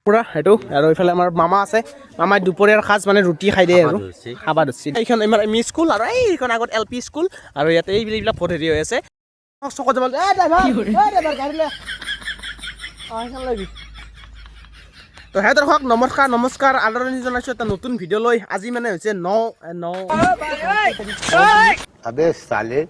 পুৰা সেইটো আৰু এইফালে আমাৰ মামা আছে মামাই দুপৰীয়াৰ সাজ মানে ৰুটি খাই দিয়ে আৰু খাবা ধৰিছে এইখন আমাৰ এম ই স্কুল আৰু এইখন আগত এল পি স্কুল আৰু ইয়াতে এইবিলাক বহুত হেৰি হৈ আছে চকত যাব তো হে দৰ্শক নমস্কাৰ আদৰণি জনাইছোঁ এটা নতুন ভিডিঅ' লৈ আজি মানে হৈছে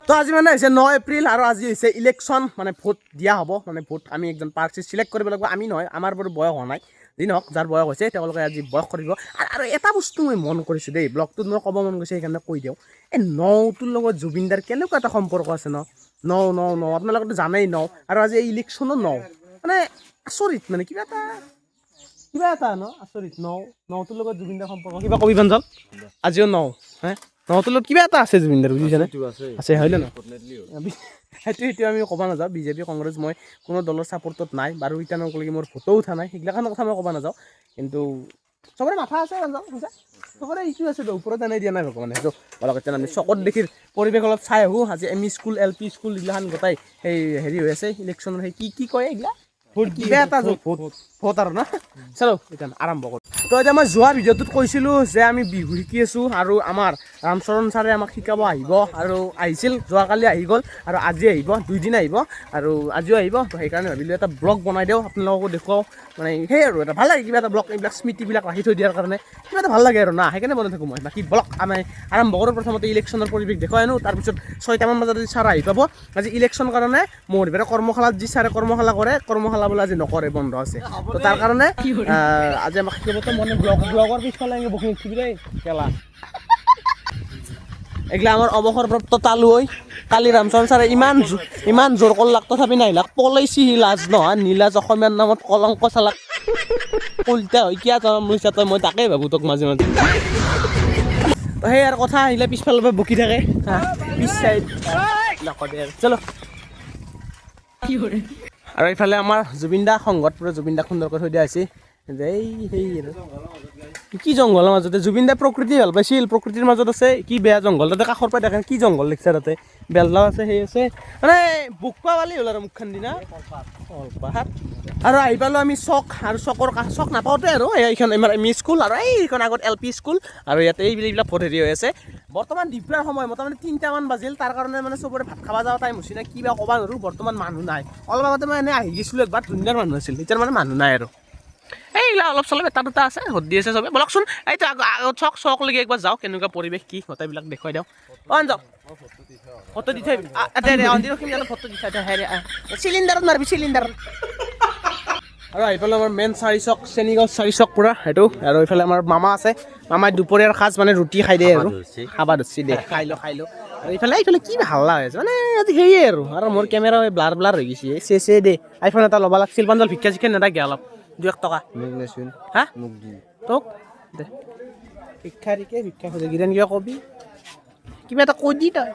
তো আজি মানে হৈছে 9 এপ্ৰিল আৰু আজি হৈছে ইলেকশ্যন মানে ভোট দিয়া হ'ব মানে ভোট আমি একজন প্ৰাৰ্থী চিলেক্ট কৰিব লাগিব আমি নহয় আমাৰ বাৰু বয়স হোৱা নাই যি নহওক যাৰ বয়স হৈছে তেওঁলোকে আজি বয়স কৰিব আৰু এটা বস্তু মই মন কৰিছোঁ দেই ব্লগটোত মই ক'ব মন গৈছে সেইকাৰণে কৈ দিওঁ এই নটোৰ লগত জুবিনদাৰ কেনেকুৱা এটা সম্পৰ্ক আছে ন আপোনালোকেতো জানেই আৰু আজি এই ইলেকশ্যনো মানে আচৰিত মানে কিবা এটা আচৰিত নটোৰ লগত জুবিনদাৰ সম্পৰ্ক কিবা কবি বাঞ্জল আজিও হে নটোৰ লগত কিবা এটা আছে জুবিনদাৰ বুজিছেনে আছে হয় নে সেইটো আমি ক'ব নাযাওঁ বিজেপি কংগ্ৰেছ মই কোনো দলৰ ছাপৰ্টত নাই বাৰু এতিয়ালৈকে মোৰ ভোটো উঠা নাই সেইগিলাখানৰ কথা মই ক'ব নাযাওঁ কিন্তু চবৰে মাথা আছে বাঞ্জল বুজা চবৰে ইছ্যু আছে ওপৰত এনেই দিয়া নাই ভগৱানে সেইটো অলপ এতিয়া আমি চকত দেখি পৰিৱেশ অলপ চাই আহোঁ আজি M E school L P school এইগিলাখান গোটাই সেই হেৰি হৈ আছে ইলেকশ্যনৰ সেই কি কয় এইগিলা কিবা এটা ভোট আৰু না চলো এতিয়া আৰম্ভ কৰোঁ তো এতিয়া মই যোৱা ভিডিঅ'টোত কৈছিলোঁ যে আমি বিহু শিকি আছোঁ আৰু আমাৰ ৰামচৰণ ছাৰে আমাক শিকাব আহিব আৰু আহিছিল যোৱাকালি আহি গ'ল আৰু আজি আহিব 2 দিন আহিব আৰু আজিও আহিব তো সেইকাৰণে ভাবিলোঁ এটা ব্লগ বনাই দিওঁ আপোনালোককো দেখুৱাওঁ মানে সেই আৰু এটা ভাল লাগে কিবা এটা ব্লগ এইবিলাক স্মৃতিবিলাক ৰাখি থৈ দিয়াৰ কাৰণে কিবা এটা ভাল লাগে আৰু না সেইকাৰণে বনাই থাকোঁ মই বাকী ব্লগ আমি আৰম্ভ কৰোঁ প্ৰথমতে ইলেকশ্যনৰ পৰিৱেশ দেখুৱাই আনো তাৰপিছত 6টামান বজাত ছাৰ আহি পাব আজি ইলেকশ্যন কাৰণে মোৰ কৰ্মশালাত যি ছাৰে কৰ্মশালা কৰে কৰ্মশালা বোলে আজি নকৰে বন্ধ আছে তো তাৰ কাৰণে আজি আমাক শিকাবতো মনে ব্লগৰ পিছফালে বহি উঠিবি দেই কেলা এইগিলা আমাৰ অৱসৰপ্ৰাপ্ত তালুৱৈ কালি ৰামচৰণ ছাৰে ইমান জোৰ কৰলাক তথাপি নাহিলাক পলাইছি লাজ নহয় নীলাজ অসমীয়াৰ নামত কলংক চালাক উল্টা হয় কিয় জনম লৈছা তই মই তাকেই ভাবোঁ তোক মাজে মাজে তো সেই আৰু কথা আহিলে পিছফালৰ পৰা বকি থাকে পিছ চাইড নকৰে আৰু চলো আৰু এইফালে আমাৰ জুবিনদা সংঘত পুৰা জুবিনদাক সুন্দৰকৈ থৈ দিয়া হৈছে সেই আৰু কি জংঘলৰ মাজতে জুবিনদাই প্ৰকৃতি ভাল পাইছিল প্ৰকৃতিৰ মাজত আছে কি বেয়া জংঘল তাতে কাষৰ পৰা দেখেন কি জংঘল দেখিছে তাতে বেললাও আছে সেই আছে মানে বুক পোৱা পালি হ'ল আৰু মুখখন দিনা কলপাহাৰ আৰু আহি পালোঁ আমি চক আৰু চক নাপাওঁতে আৰু এইখন আমাৰ এম ই স্কুল আৰু এইখন আগত এল পি স্কুল আৰু ইয়াতে এইবিলাক বহুত হেৰি হৈ আছে বৰ্তমান দিপৰাৰ সময় মোটামুটি 3টামান বাজিল তাৰ কাৰণে মানে চবৰে ভাত খাব যোৱা টাইম হৈছে না কিবা ক'বা নোৱাৰোঁ বৰ্তমান মানুহ নাই অলপ আগতে মই এনেই আহি গৈছিলোঁ একবাৰ ধুনীয়াৰ মানুহ আছিল এতিয়া মানে মানুহ নাই আৰু এইগিলা অলপ চলপ এটা দুটা আছে ভোট দি আছে চবে বলকচোন এইটো আগত চকলৈকে একবাৰ যাওঁ কেনেকুৱা পৰিৱেশ কি গোটেইবিলাক দেখুৱাই দিওঁ যাওঁ ফটো দি থৈ ফটো দি থৈ চিলিণ্ডাৰত মাৰিবি চিলিণ্ডাৰত আৰু আহি পেলাই আমাৰ মেইন 4 চক চেনিগাঁও 4 চক পুৰা সেইটো আৰু এইফালে আমাৰ মামা আছে মামাই দুপৰীয়াৰ সাজ মানে ৰুটি খাই দিয়ে আৰু খাবা ধৰিছি দে খাই ল আৰু এইফালে কি হাল্লা হৈ আছে মানে আজি সেয়ে আৰু মোৰ কেমেৰা ব্লাৰ হৈ গৈছে চে দে আইফোন এটা ল'ব লাগিছিল পাঞ্জল ভিক্ষা চিক্ষা নেথাকে অলপ 2 টকা হা তোক দে ভিক্ষা খোজে গিৰেন কিবা কবি কিবা এটা কৈ দি তই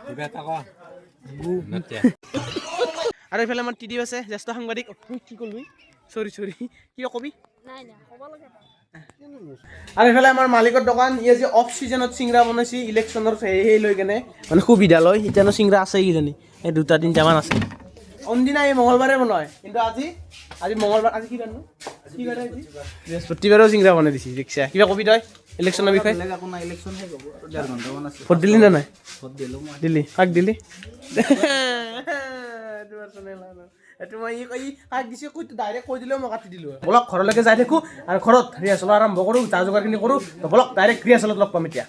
আৰু এইফালে আমাৰ টিডিপ আছে জ্যেষ্ঠ সাংবাদিক কি ক'লবি চৰি কিয় কবি আৰু এইফালে আমাৰ মালিকৰ দোকান ই আজি অফ চিজনত চিংৰা বনাইছে ইলেকশ্যনৰ সেই লৈ কেনে মানে সুবিধা লয় এতিয়ানো চিংৰা আছে কিজানি এই 2-3টামান আছে অনদিনা এই মঙলবাৰে বনায় কিন্তু আজি মঙলবাৰ আজি কি জানো কি বাৰে আজি বৃহস্পতিবাৰেও চিংৰা বনাই দিছে ৰিক্সা কিবা কবি তই ইলেকশ্যনৰ বিষয়ে ভোট দিলি নে নাই দিলি কাক দিলি এইটো মই কাক দিছে ডাইৰেক্ট কৈ দিলেও মই কাটি দিলোঁ বলক ঘৰলৈকে যাই থাকোঁ আৰু ঘৰত ৰিহাৰ্চেল আৰম্ভ কৰোঁ যা যোগাৰখিনি কৰোঁ বলক ডাইৰেক্ট ৰিহাৰ্চেলত লগ পাম এতিয়া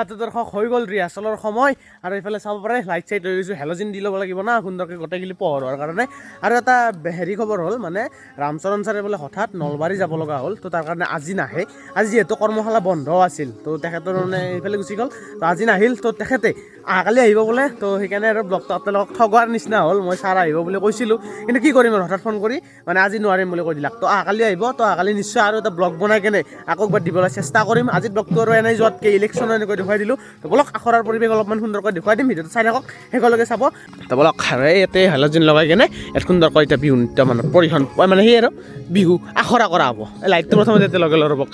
তো দৰ্শক হৈ গ'ল ৰিহাৰ্চেলৰ সময় আৰু এইফালে চাব পাৰে লাইট চাইট লৈ গৈছোঁ হেল'জিন দি ল'ব লাগিব না সুন্দৰকৈ গোটেইখিনি পোহৰ হোৱাৰ কাৰণে আৰু এটা হেৰি খবৰ হ'ল মানে ৰামচৰণ ছাৰে বোলে হঠাৎ নলবাৰী যাব লগা হ'ল তো তাৰ কাৰণে আজি নাহে আজি যিহেতু কৰ্মশালা বন্ধ আছিল তো তেখেতৰ মানে এইফালে গুচি গ'ল তো আজি নাহিল তো তেখেতে অহাকালি আহিব বোলে তো সেইকাৰণে আৰু ব্লগটো আপোনালোকক ঠগোৱাৰ নিচিনা হ'ল মই ছাৰ আহিব বুলি কৈছিলোঁ কিন্তু কি কৰিম আৰু হঠাৎ ফোন কৰি মানে আজি নোৱাৰিম বুলি কৈ দিলাক তো অহাকালি আহিব তো অহাকালি নিশ্চয় আৰু এটা ব্লগ বনাই কেনে আকৌ একবাৰ দিবলৈ চেষ্টা কৰিম আজি ব্লগটো আৰু এনেই যোৱাতকৈ ইলেকশ্যন এনেকৈ দেখুৱাই দিলোঁ তো বলক আখৰাৰ পৰিৱেশ অলপমান সুন্দৰকৈ দেখুৱাই দিম ভিডিঅ'টো চাই থাকক শেষলৈকে চাব তো বলক আৰু ইয়াতে হেল'জিন লগাই কেনে ইয়াত সুন্দৰকৈ এতিয়া বিহু নৃত্য মানে পৰিৱেশন মানে সেই আৰু বিহু আখৰা কৰা হ'ব এই লাইটটো প্ৰথমতে ইয়াতে লগাই ৰ'বক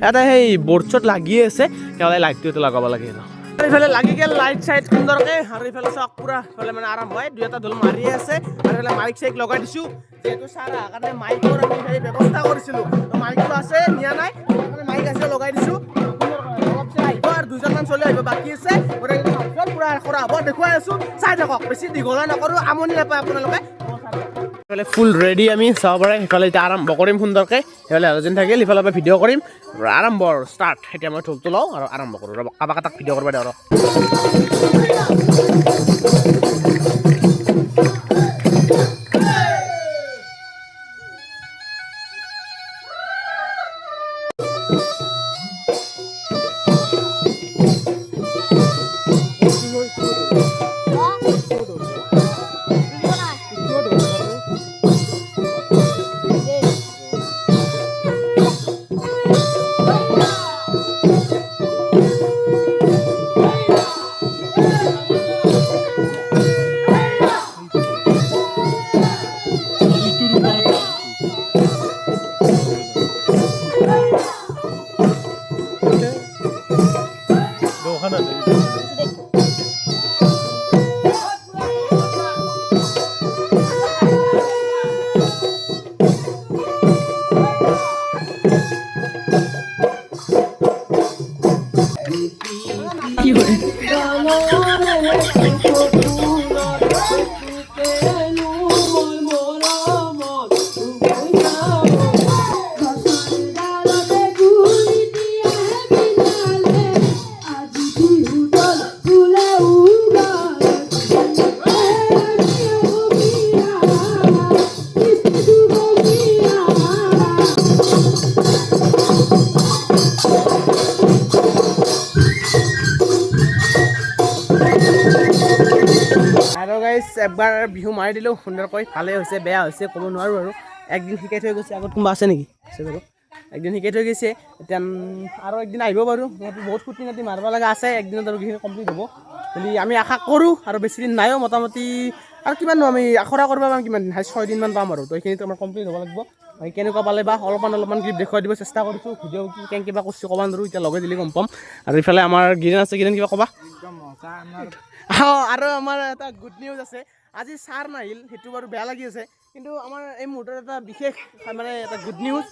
ইয়াতে সেই বৰ্ড চৰ্ড লাগিয়ে আছে কেৱল লাইটটো ইয়াতে লগাব লাগে আৰু এইফালে লাগি গেল লাইট চাইট সুন্দৰকে আৰু এইফালে চক পুৰা এইফালে মানে আৰম্ভ হয় 2-এটা ঢোল মাৰিয়ে আছে আৰু এইফালে মাইক চাইক লগাই দিছোঁ যিহেতু ছাৰ অহাৰ কাৰণে মাইকৰ আমি হেৰি ব্যৱস্থা কৰিছিলোঁ মাইকটো আছে নিয়া নাই মাইক আছে লগাই দিছোঁ অলপ চাই আহিব আৰু 2জনমান চলি আহিব বাকী আছে গোটেইকেইটা পুৰা কৰা হ'ব দেখুৱাই আছোঁ চাই থাকক বেছি দীঘলে নকৰোঁ আমনি নাপায় আপোনালোকে এইফালে ফুল ৰেডি আমি চাব পাৰে সেইফালে এতিয়া আৰম্ভ কৰিম সুন্দৰকৈ সেইফালে হালজিন থাকিল ইফালৰ পৰা ভিডিঅ' কৰিম আৰম্ভ ষ্টাৰ্ট এতিয়া মই ঢোলটো লওঁ আৰু আৰম্ভ কৰোঁ ৰ'ব কাৰোবাক এটাক ভিডিঅ' কৰিব দিওঁ একবাৰ বিহু মাৰি দিলোঁ সুন্দৰকৈ ভালেই হৈছে বেয়া হৈছে ক'ব নোৱাৰোঁ আৰু একদিন শিকাই থৈ গৈছে আগত কোনোবা আছে নেকি আছে বাৰু একদিন শিকাই থৈ গৈছে এতিয়া আৰু একদিন আহিব বাৰু বহুত খুঁটি নাটি মাৰিব লগা আছে একদিনত আৰু সেইখিনি কমপ্লিট হ'ব বুলি আমি আশা কৰোঁ আৰু বেছিদিন নাইও মোটামুটি আৰু কিমাননো আমি আখৰা কৰিব পাম কিমান 6 দিনমান পাম আৰু তো এইখিনিতো আমাৰ কমপ্লিট হ'ব লাগিব কেনেকুৱা পালে বা অলপমান ক্লিপ দেখুৱাই দিব চেষ্টা কৰিছোঁ ভিডিঅ' কি কিবা কৰিছোঁ ক'ব নোৱাৰোঁ এতিয়া লগে দিলে গম পাম আৰু ইফালে আমাৰ গিৰেণ আছে গিৰেণ কিবা ক'বা আৰু আমাৰ এটা গুড নিউজ আছে আজি ছাৰ নাহিল সেইটো বাৰু বেয়া লাগি আছে কিন্তু আমাৰ এই মুহূৰ্তত এটা বিশেষ মানে এটা গুড নিউজ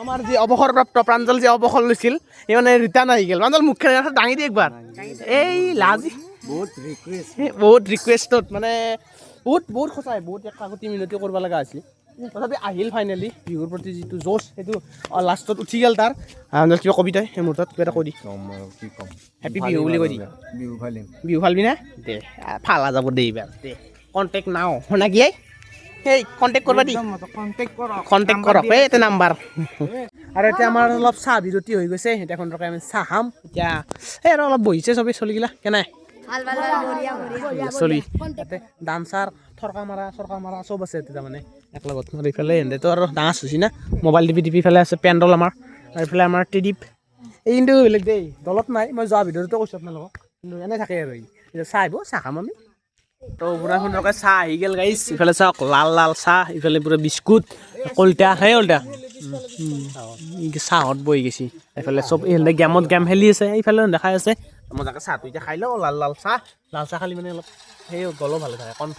আমাৰ যি অৱসৰপ্ৰাপ্ত প্ৰাঞ্জল যি অৱসৰ লৈছিল সেই মানে ৰিটাৰ্ণ আহি গ'ল প্ৰাঞ্জল মুখখন দাঙি দিয়ে একবাৰ এই লাজি বহুত ৰিকুৱেষ্টত মানে বহুত সঁচাই বহুত কাকতি মিনতি কৰিব লগা আছিল তথাপি আহিল ফাইনেলি বিহুৰ প্ৰতি যিটো জোচ সেইটো লাষ্টত উঠি গ'ল তাৰ কিবা কবিতাই সেই মুহূৰ্তত কিবা এটা কৈ দি হেপী বিহু বুলি কৈ দি বিহু ফালিবি না দে ফালা যাব দে এইবাৰ দে কণ্টেক্ট নাও শুনা কি সেই কণ্টেক্ট কৰিব দি কণ্টেক্ট কৰক এই এটা নাম্বাৰ আৰু এতিয়া আমাৰ অলপ চাহ বিৰতি হৈ গৈছে এতিয়া সুন্দৰকৈ আমি চাহ খাম এতিয়া এই আৰু অলপ বহিছে চবেই চলিগিলা কেনে চলি তাতে ডান্সাৰ থৰকা মাৰা চব আছে তেতিয়া মানে একলগত আৰু এইফালে সিহঁতেতো আৰু ডান্স হৈছে না মোবাইল টিপি ইফালে আছে পেণ্ডল আমাৰ আৰু এইফালে আমাৰ টেডিপ এই কিন্তু বেলেগ দেই দলত নাই মই যোৱা ভিডিঅ'টো কৈছোঁ আপোনালোকক কিন্তু এনেই থাকে আৰু এতিয়া চাহ আহিব চাহ খাম আমি তো পুৰা সুন্দৰকৈ চাহ আহি গ'ল গাইছ ইফালে চাওক লাল চাহ ইফালে পুৰা বিস্কুট কলিতা সেই কলিতা চাহত বহি গৈছে এইফালে চব ইহঁতে গেম খেলি আছে এইফালে দেখাই আছে মজাকৈ চাহটো এতিয়া খাই লওঁ লাল চাহ খালি মানে অলপ সেই গলো ভালে থাকে কণ্ঠ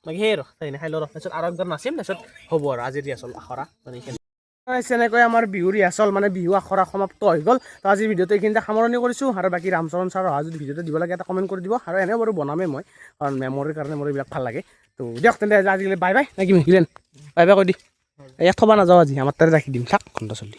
বাকী সেই আৰু সেইখিনি খাই লওঁ তাৰপিছত আৰু একদম নাচিম তাৰপিছত হ'ব আৰু আজি ৰিহাৰ্চল আখৰা মানে এনেকৈ আমাৰ বিহু ৰিহাৰ্চল মানে বিহু আখৰা সমাপ্ত হৈ গ'ল তো আজিৰ ভিডিঅ'টো এইখিনিতে সামৰণি কৰিছোঁ আৰু বাকী ৰামচৰণ ছাৰ অহা যদি ভিডিঅ'টো দিব লাগে এটা কমেণ্ট কৰি দিব আৰু এনেও বাৰু বনামেই মই কাৰণ মেমৰিৰ কাৰণে মোৰ এইবিলাক ভাল লাগে তো দিয়ক তেন্তে আজিকালি বাই বাই নে কি মিহিলেন বাই বাই কৈ দি ইয়াত থ'ব নাযাওঁ আজি আমাৰ তাতে ৰাখি দিম থাক ঘণ্টা চলি